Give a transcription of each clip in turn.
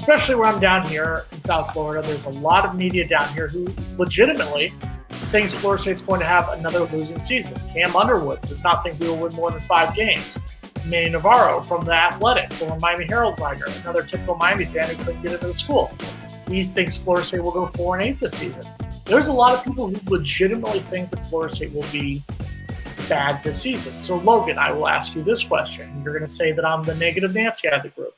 especially where I'm down here in South Florida, there's a lot of media down here who legitimately thinks Florida State's going to have another losing season. Cam Underwood does not think we will win more than 5 games. Manny Navarro from The Athletic, former Miami Herald writer, another typical Miami fan who couldn't get into the school. He thinks Florida State will go 4-8 this season. There's a lot of people who legitimately think that Florida State will be bad this season. So, Logan, I will ask you this question. You're going to say that I'm the negative Nancy out of the group.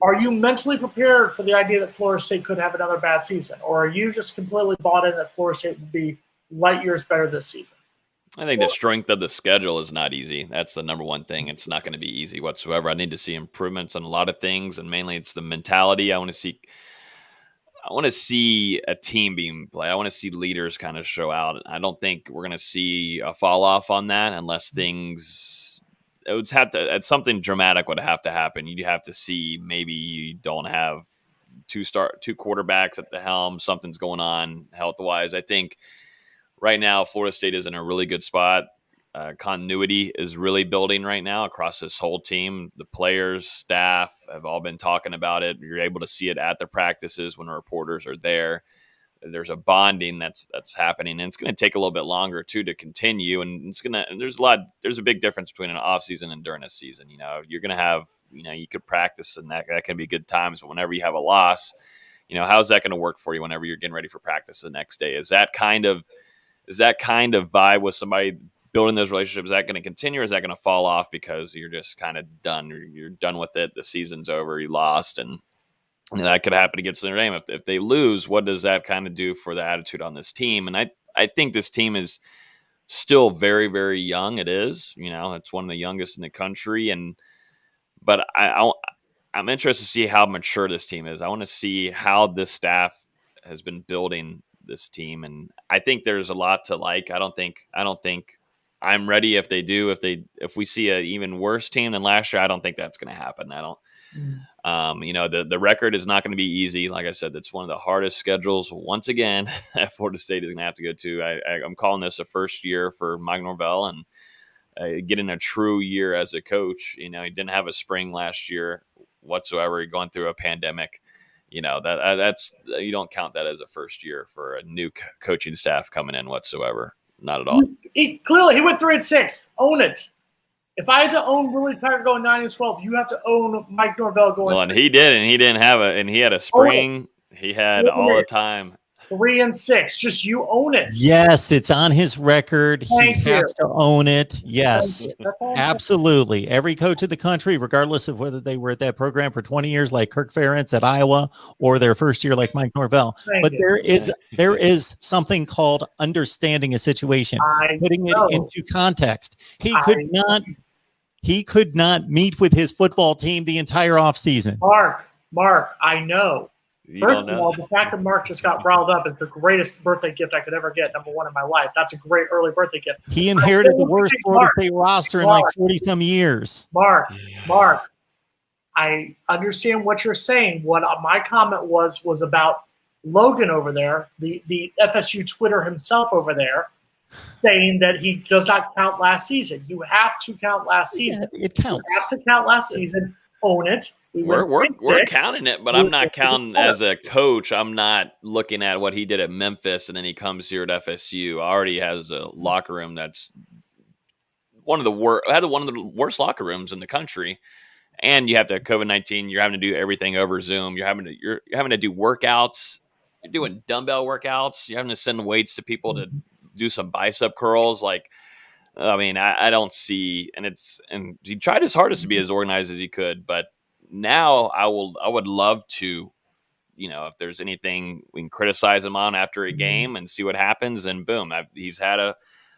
Are you mentally prepared for the idea that Florida State could have another bad season? Or are you just completely bought in that Florida State will be light years better this season? I think the strength of the schedule is not easy. That's the number one thing. It's not going to be easy whatsoever. I need to see improvements on a lot of things, and mainly it's the mentality. I want to see a team being played. I want to see leaders kind of show out. I don't think we're going to see a fall off on that unless something dramatic would have to happen. You'd have to see maybe you don't have two quarterbacks at the helm. Something's going on health wise. I think right now Florida State is in a really good spot. Continuity is really building right now across this whole team. The players, staff have all been talking about it. You're able to see it at the practices when reporters are there. There's a bonding that's happening, and it's going to take a little bit longer too to continue. And there's a big difference between an off season and during a season. You're going to have, you could practice, and that can be good times. But whenever you have a loss, how's that going to work for you whenever you're getting ready for practice the next day? Is that kind of vibe with somebody building those relationships, is that going to continue, or is that going to fall off because you're just kind of done? You're done with it. The season's over. You lost, and that could happen against Notre Dame. If they lose, what does that kind of do for the attitude on this team? And I think this team is still very, very young. It is, it's one of the youngest in the country. But I'm interested to see how mature this team is. I want to see how this staff has been building this team, and I think there's a lot to like. I don't think I'm ready if they do. If we see an even worse team than last year, I don't think that's going to happen. I don't. The record is not going to be easy. Like I said, it's one of the hardest schedules once again that Florida State is going to have to go to. I'm calling this a first year for Mike Norvell, and getting a true year as a coach. He didn't have a spring last year whatsoever. Going through a pandemic. That's you don't count that as a first year for a new coaching staff coming in whatsoever. Not at all. He went 3-6. Own it. If I had to own Willie Taggart going 9-12, you have to own Mike Norvell going. Well, and he did, and he didn't have and he had a spring. He had all the time. 3-6. Just you own it. Yes, it's on his record. He has to own it. Yes, absolutely. Every coach in the country, regardless of whether they were at that program for 20 years, like Kirk Ferentz at Iowa, or their first year, like Mike Norvell. There is something called understanding a situation, putting it into context. He could not meet with his football team the entire offseason. Mark, I know. First of all, the fact that Mark just got riled up is the greatest birthday gift I could ever get, number one in my life. That's a great early birthday gift. He inherited the worst Florida State roster in like 40-some years. Mark, I understand what you're saying. What my comment was about Logan over there, the FSU Twitter himself over there, saying that he does not count last season. You have to count last season. Yeah, it counts. You have to count last season. Own it. We're counting it, but I'm not counting as a coach. I'm not looking at what he did at Memphis, and then he comes here at FSU. Already has a locker room that's one of the worst locker rooms in the country. And you have to have COVID-19. You're having to do everything over Zoom. You're having to do workouts. You're doing dumbbell workouts. You're having to send weights to people to do some bicep curls. I don't see, and he tried his hardest to be as organized as he could, but now I would love to, if there's anything we can criticize him on after a game and see what happens, and boom, he's had a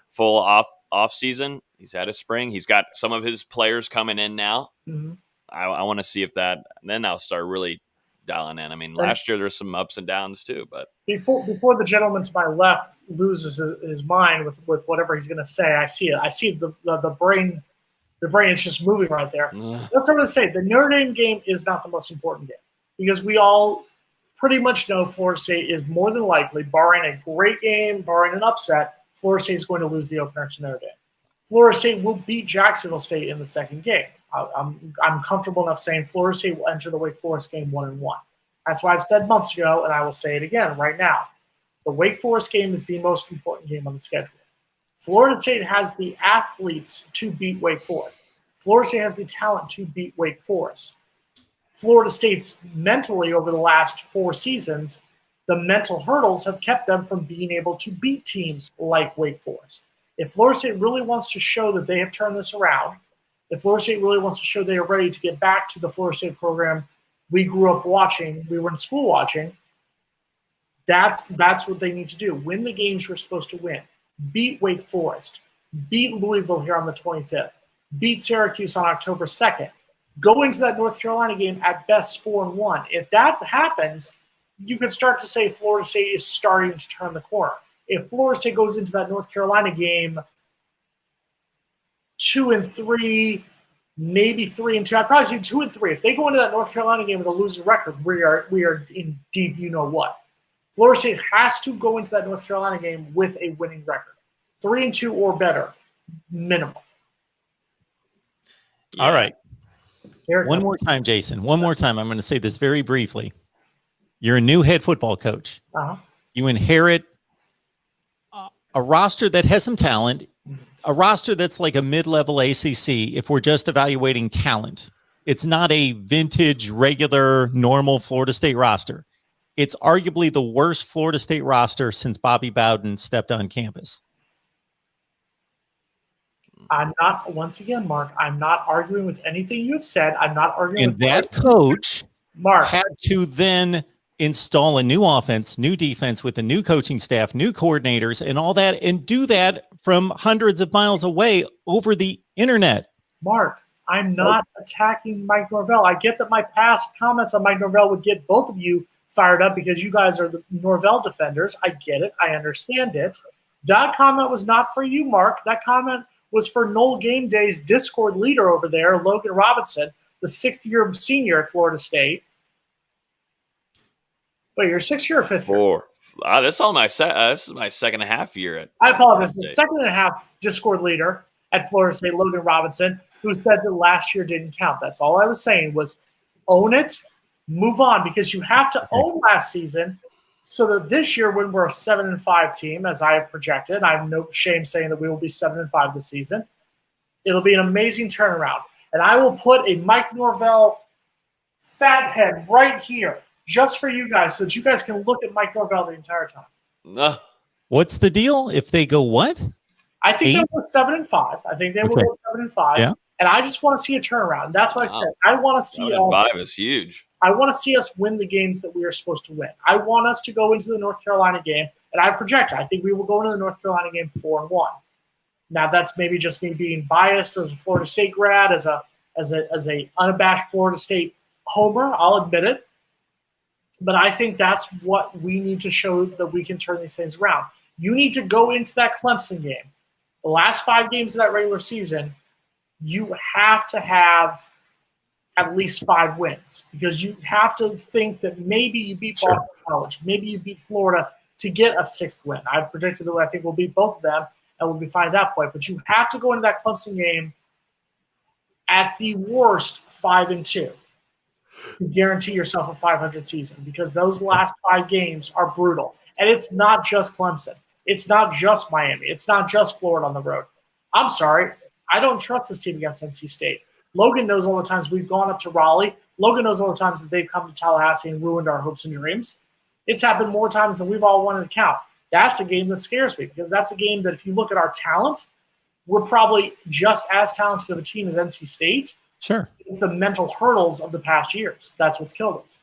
full off season. He's had a spring. He's got some of his players coming in now. Mm-hmm. I want to see if that, and then I'll start really dialing in. Last year there's some ups and downs too, but before the gentleman to my left loses his mind with whatever he's going to say, I see it. I see the brain. The brain is just moving right there. That's what I'm going to say. The Notre Dame game is not the most important game because we all pretty much know Florida State is more than likely, barring a great game, barring an upset, Florida State is going to lose the opener to Notre Dame. Florida State will beat Jacksonville State in the second game. I'm comfortable enough saying Florida State will enter the Wake Forest game 1-1. That's why I've said months ago, and I will say it again right now. The Wake Forest game is the most important game on the schedule. Florida State has the athletes to beat Wake Forest. Florida State has the talent to beat Wake Forest. Florida State's mentally over the last 4 seasons, the mental hurdles have kept them from being able to beat teams like Wake Forest. If Florida State really wants to show that they have turned this around, if Florida State really wants to show they are ready to get back to the Florida State program we grew up watching, we were in school watching, that's what they need to do. Win the games you're supposed to win. Beat Wake Forest. Beat Louisville here on the 25th. Beat Syracuse on October 2nd. Go into that North Carolina game at best 4-1. If that happens, you could start to say Florida State is starting to turn the corner. If Florida State goes into that North Carolina game 2-3, maybe 3-2, I'd probably say 2-3. If they go into that North Carolina game with a losing record, we are in deep you know what. Florida State has to go into that North Carolina game with a winning record. 3-2 or better, minimum. Yeah. All right. One more time, Jason. One more time. I'm going to say this very briefly. You're a new head football coach. Uh-huh. You inherit a roster that has some talent, a roster that's like a mid-level ACC if we're just evaluating talent. It's not a vintage, regular, normal Florida State roster. It's arguably the worst Florida State roster since Bobby Bowden stepped on campus. I'm not, once again, Mark, I'm not arguing with anything you've said. I'm not arguing with that coach Mark had to then install a new offense, new defense with a new coaching staff, new coordinators, and all that, and do that from hundreds of miles away over the internet. Mark, I'm not attacking Mike Norvell. I get that my past comments on Mike Norvell would get both of you fired up because you guys are the Norvell defenders. I get it. I understand it. That comment was not for you, Mark. That comment was for Noel Game Day's Discord leader over there, Logan Robinson, the 6th-year senior at Florida State. Wait, you're 6th year or 5th year? 4. This is my second and a half year at. I apologize. The second and a half Discord leader at Florida State, Logan Robinson, who said that last year didn't count. That's all I was saying was own it, move on, because you have to own last season so that this year when we're a 7-5 team, as I have projected, I have no shame saying that we will be 7-5 this season, it'll be an amazing turnaround. And I will put a Mike Norvell fathead right here just for you guys so that you guys can look at Mike Norvell the entire time. No. What's the deal? If they go what? I think they'll go 7-5. I think they will go 7-5. Yeah. And I just want to see a turnaround. That's what I said. I want to see 7-5 is huge. I want to see us win the games that we are supposed to win. I want us to go into the North Carolina game, and I've projected. I think we will go into the North Carolina game 4-1. Now that's maybe just me being biased as a Florida State grad, as a unabashed Florida State homer. I'll admit it. But I think that's what we need to show that we can turn these things around. You need to go into that Clemson game. The last 5 games of that regular season, you have to have at least 5 wins because you have to think that maybe you beat Boston College, maybe you beat Florida to get a 6th win. I've predicted that I think we'll beat both of them and we'll be fine at that point. But you have to go into that Clemson game at the worst 5-2 to guarantee yourself a 500 season because those last 5 games are brutal. And it's not just Clemson. It's not just Miami. It's not just Florida on the road. I'm sorry. I don't trust this team against NC State. Logan knows all the times we've gone up to Raleigh. Logan knows all the times that they've come to Tallahassee and ruined our hopes and dreams. It's happened more times than we've all wanted to count. That's a game that scares me because that's a game that if you look at our talent, we're probably just as talented of a team as NC State. Sure. It's the mental hurdles of the past years. That's what's killed us.